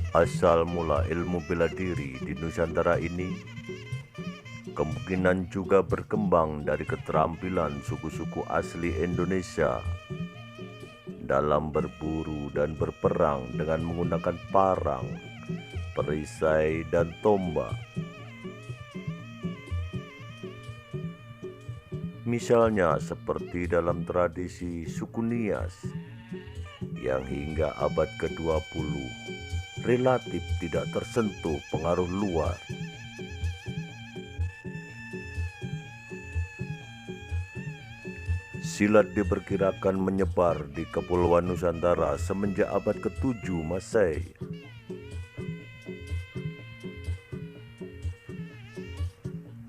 Asal mula ilmu bela diri di Nusantara ini kemungkinan juga berkembang dari keterampilan suku-suku asli Indonesia dalam berburu dan berperang dengan menggunakan parang, perisai, dan tombak. Misalnya seperti dalam tradisi suku Nias yang hingga abad ke-20 relatif tidak tersentuh pengaruh luar. Silat diperkirakan menyebar di Kepulauan Nusantara semenjak abad ke-7 Masehi.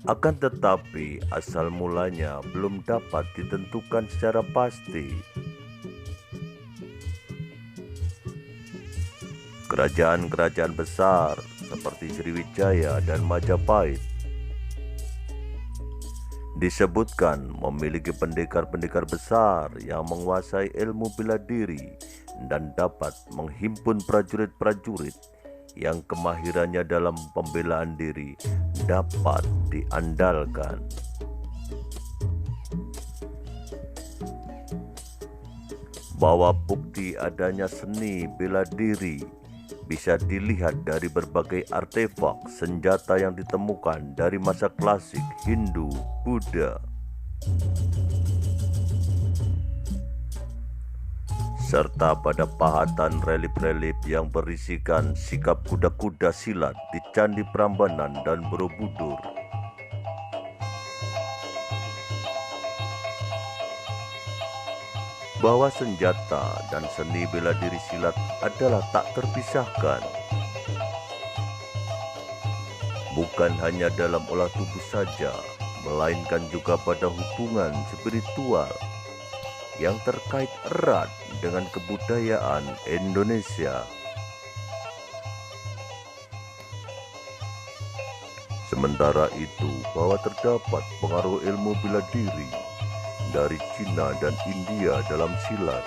Akan tetapi, asal mulanya belum dapat ditentukan secara pasti. Kerajaan-kerajaan besar seperti Sriwijaya dan Majapahit disebutkan memiliki pendekar-pendekar besar yang menguasai ilmu bela diri dan dapat menghimpun prajurit-prajurit yang kemahirannya dalam pembelaan diri dapat diandalkan. Bahwa bukti adanya seni bela diri bisa dilihat dari berbagai artefak senjata yang ditemukan dari masa klasik Hindu, Buddha, serta pada pahatan relief-relief yang berisikan sikap kuda-kuda silat di Candi Prambanan dan Borobudur. Bahwa senjata dan seni bela diri silat adalah tak terpisahkan. Bukan hanya dalam olah tubuh saja, melainkan juga pada hubungan spiritual yang terkait erat dengan kebudayaan Indonesia. Sementara itu, bahwa terdapat pengaruh ilmu bela diri dari Cina dan India dalam silat.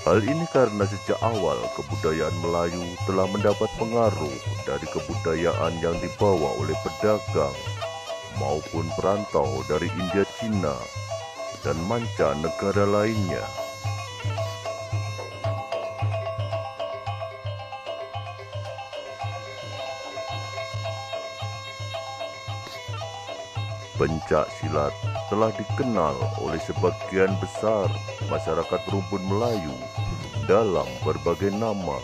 Hal ini karena sejak awal kebudayaan Melayu telah mendapat pengaruh dari kebudayaan yang dibawa oleh pedagang maupun perantau dari India, Cina, dan mancanegara lainnya. Pencak silat telah dikenal oleh sebagian besar masyarakat rumpun Melayu dalam berbagai nama.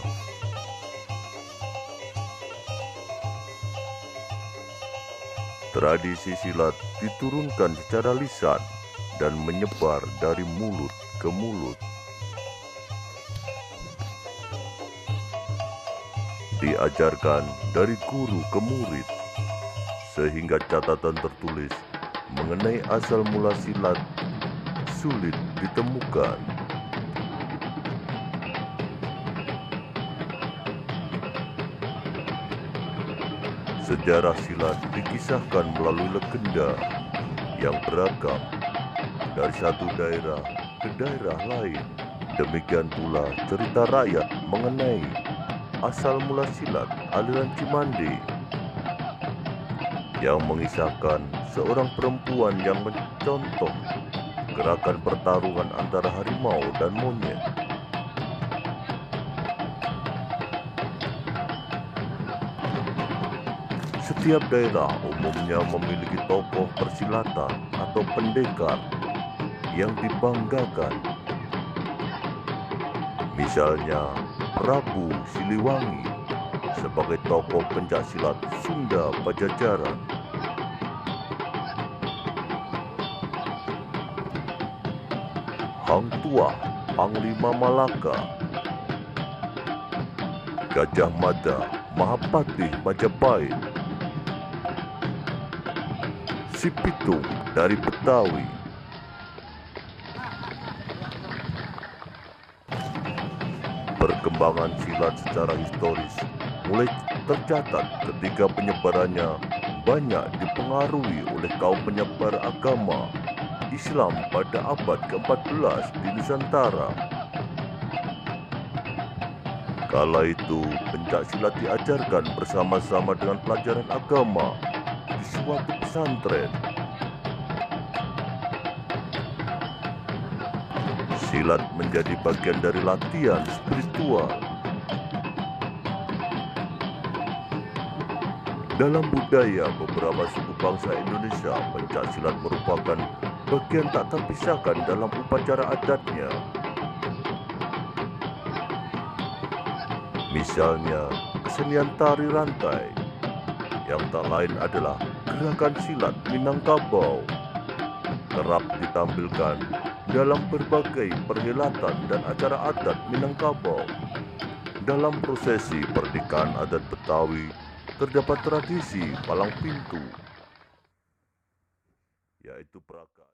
Tradisi silat diturunkan secara lisan dan menyebar dari mulut ke mulut. Diajarkan dari guru ke murid, sehingga catatan tertulis mengenai asal mula silat sulit ditemukan. Sejarah silat dikisahkan melalui legenda yang beragam dari satu daerah ke daerah lain. Demikian pula cerita rakyat mengenai asal mula silat aliran Cimande yang mengisahkan seorang perempuan yang mencontoh gerakan pertarungan antara harimau dan monyet. Setiap daerah umumnya memiliki tokoh persilatan atau pendekar yang dibanggakan. Misalnya Prabu Siliwangi sebagai tokoh pencaksilat Sunda Pajajaran. Hang Tuah, Panglima Malaka. Gajah Mada, Mahapatih Majapahit. Si Pitung dari Betawi. Perkembangan silat secara historis mulai tercatat ketika penyebarannya banyak dipengaruhi oleh kaum penyebar agama Islam pada abad ke-14 di Nusantara. Kala itu, pencaksilat diajarkan bersama-sama dengan pelajaran agama di suatu pesantren. Silat menjadi bagian dari latihan spiritual. Dalam budaya beberapa suku bangsa Indonesia, pencaksilat merupakan bagian tak terpisahkan dalam upacara adatnya. Misalnya, kesenian tari rantai, yang tak lain adalah gerakan silat Minangkabau, kerap ditampilkan dalam berbagai perhelatan dan acara adat Minangkabau. Dalam prosesi pernikahan adat Betawi, terdapat tradisi palang pintu, yaitu perakat.